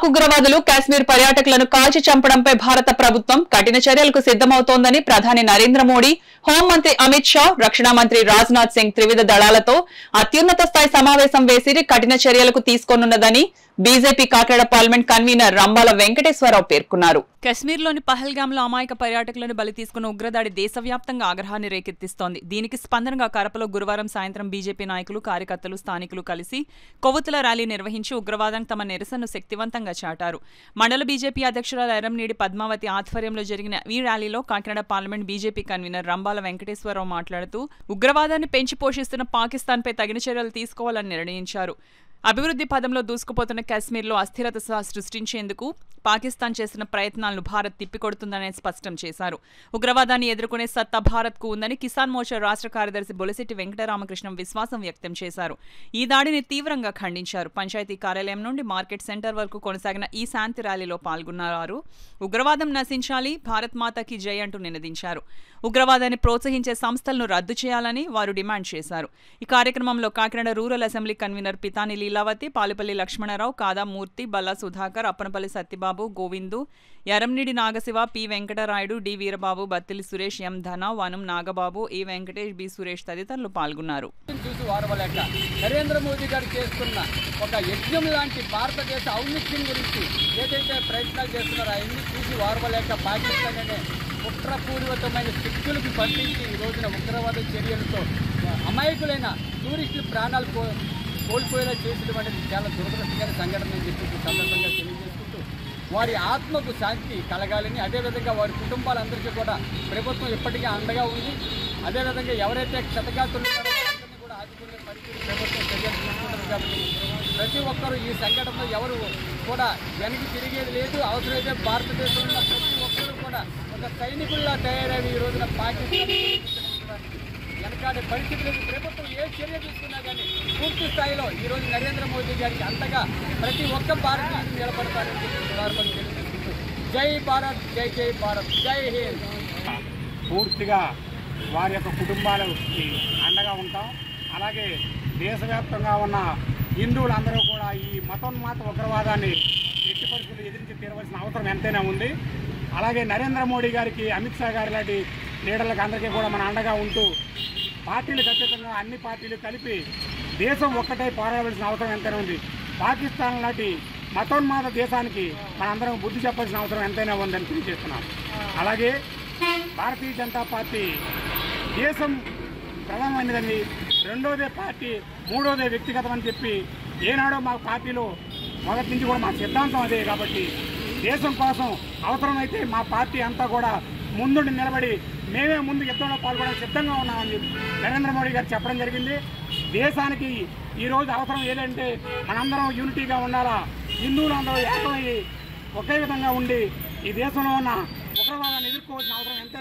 పాక్ ఉగ్రవాదులు కాశ్మీర్ పర్యాటకులను కాల్చి చంపడంపై భారత ప్రభుత్వం కఠిన చర్యలకు సిద్దమవుతోందని ప్రధాని నరేంద్ర మోడీ, హోంమంత్రి అమిత్ షా, రక్షణ మంత్రి రాజ్నాథ్ సింగ్ త్రివిధ దళాలతో అత్యున్నత స్థాయి సమావేశం వేసి కఠిన చర్యలకు తీసుకోనున్నదని BJP Kakinada parliament convener Rambala Venkateswararao పేర్కొన్నారు. కశ్మీర్లోని పహల్గాంలో అమాయక పర్యాటకులను బలి తీసుకున్న ఉగ్రదాడి దేశవ్యాప్తంగా ఆగ్రహాన్ని రేకెత్తిస్తోంది. దీనికి స్పందనగా కరపలో గురువారం సాయంత్రం బీజేపీ నాయకులు, కార్యకర్తలు, స్థానికులు కలిసి కొవ్వొత్తుల ర్యాలీ నిర్వహించి ఉగ్రవాదానికి తమ నిరసనను శక్తివంతంగా చాటారు. మండల బీజేపీ అధ్యక్షురాలు ఎర్రంనీడి పద్మావతి ఆధ్వర్యంలో జరిగిన ఈ ర్యాలీలో Kakinada parliament BJP convener Rambala Venkateswara Rao మాట్లాడుతూ ఉగ్రవాదాన్ని పెంచి పోషిస్తున్న పాకిస్తాన్పై తగిన చర్యలు తీసుకోవాలని నిర్ణయించారు. అభివృద్ధి పదంలో దూసుకుపోతున్న కాశ్మీర్లో అస్థిరత సృష్టించేందుకు పాకిస్తాన్ చేసిన ప్రయత్నాలను భారత్ తిప్పికొడుతుందని స్పష్టం చేశారు. ఉగ్రవాదాన్ని ఎదుర్కొనే సత్తా భారత్కు ఉందని కిసాన్ మోర్చా రాష్ట్ర కార్యదర్శి బొలిశెట్టి వెంకటరామకృష్ణం విశ్వాసం వ్యక్తం చేశారు. ఈ దాడిని తీవ్రంగా ఖండించారు. పంచాయతీ కార్యాలయం నుండి మార్కెట్ సెంటర్ వరకు కొనసాగిన ఈ శాంతి ర్యాలీలో పాల్గొన్నారు. ఉగ్రవాదం నశించాలి, భారత్ మాతాకి జై అంటూ నినదించారు. ఉగ్రవాదాన్ని ప్రోత్సహించే సంస్థలను రద్దు చేయాలని వారు డిమాండ్ చేశారు. ఈ కార్యక్రమంలో Kakinada rural assembly convener Pithani Leelavathi, Palipalli Lakshmanarao, Kadamurthy, Balla Sudhakar, Appanapalli Satyababu, Govindu, Erramneedi Nagashiva, P Venkatarayudu, D Veerababu, Battili Suresh, M Dhana, Vanam Nagababu, A Venkatesh, B Suresh తదితరులు పాల్గొన్నారు. నరేంద్ర మోదీ గారు చేస్తున్న ఒక యజ్ఞం లాంటి భారతదేశ ఔన్నత్యం గురించి ఏదైతే ప్రయత్నాలు చేస్తున్నారో అవన్నీ చూసి వారవలేక పాకిస్తాన్ అనే కుట్రపూర్వకమైన శక్తులకు పంపించి ఈ రోజున ఉగ్రవాద చర్యలతో అమాయకులైన టూరిస్టుల ప్రాణాలు కోల్పోయేలా చేసడం అనేది చాలా దురదృష్టకర సంఘటన అని చెప్పి సందర్భంగా తెలియజేసుకుంటూ వారి ఆత్మకు శాంతి కలగాలని, అదేవిధంగా వారి కుటుంబాలందరికీ కూడా ప్రభుత్వం ఇప్పటికీ అండగా ఉంది. అదేవిధంగా ఎవరైతే క్షతగాతులు కూడా ఆదుకునే పరిస్థితి ప్రభుత్వం చర్యలు తీసుకుంటారు. కాబట్టి ప్రతి ఒక్కరూ ఈ సంఘటనలో ఎవరు కూడా వెనక్కి తిరిగేది లేదు. అవసరమైతే భారతదేశంలో ఉన్న ప్రతి ఒక్కరూ కూడా ఒక సైనికుల్లా తయారయ్యి ఈ రోజున పాకిస్తాన్ వెనకాడే పరిస్థితి లేదు. ప్రభుత్వం ఏ చర్య తీసుకున్నా కానీ పూర్తి స్థాయిలో ఈరోజు నరేంద్ర మోదీ గారికి అంతగా ప్రతి ఒక్క భారతీయుడు నిలబడతారని తెలియజేసుకుంటూ జై భారత్, జై జై భారత్, జై హింద్. పూర్తిగా వారి యొక్క కుటుంబాలకి అండగా ఉంటాం. అలాగే దేశవ్యాప్తంగా ఉన్న హిందువులందరూ కూడా ఈ మతోన్మాత ఉగ్రవాదాన్ని ఎట్టి పరిస్థితులు ఎదిరించి తీరవలసిన అవసరం ఎంతైనా ఉంది. అలాగే నరేంద్ర మోడీ గారికి, అమిత్ షా గారి లాంటి లీడర్లకు అందరికీ కూడా మన అండగా ఉంటూ పార్టీలకు అతీతంగా అన్ని పార్టీలు కలిపి దేశం ఒక్కటై పోరాడవలసిన అవసరం ఎంతైనా ఉంది. పాకిస్తాన్ లాంటి మతోన్మాద దేశానికి మనందరం బుద్ధి చెప్పాల్సిన అవసరం ఎంతైనా ఉందని తెలియజేస్తున్నాం. అలాగే భారతీయ జనతా పార్టీ దేశం ప్రధానమైనదని, రెండోదే పార్టీ, మూడోదే వ్యక్తిగతం అని చెప్పి ఏనాడో మా పార్టీలో మొదటి నుంచి కూడా మా సిద్ధాంతం అదే. కాబట్టి దేశం కోసం అవసరమైతే మా పార్టీ అంతా కూడా ముందుండి నిలబడి మేమే ముందు యుద్ధంలో పాల్గొనడానికి సిద్ధంగా ఉన్నామని నరేంద్ర మోడీ గారు చెప్పడం జరిగింది. దేశానికి ఈరోజు అవసరం ఏదంటే మనందరం యూనిటీగా ఉండాలా, హిందువులందరూ ఏకమయ్యి ఒకే విధంగా ఉండి ఈ దేశంలో ఉన్న ఉగ్రవాదాన్ని ఎదుర్కోవాల్సిన అవసరం ఎంతైనా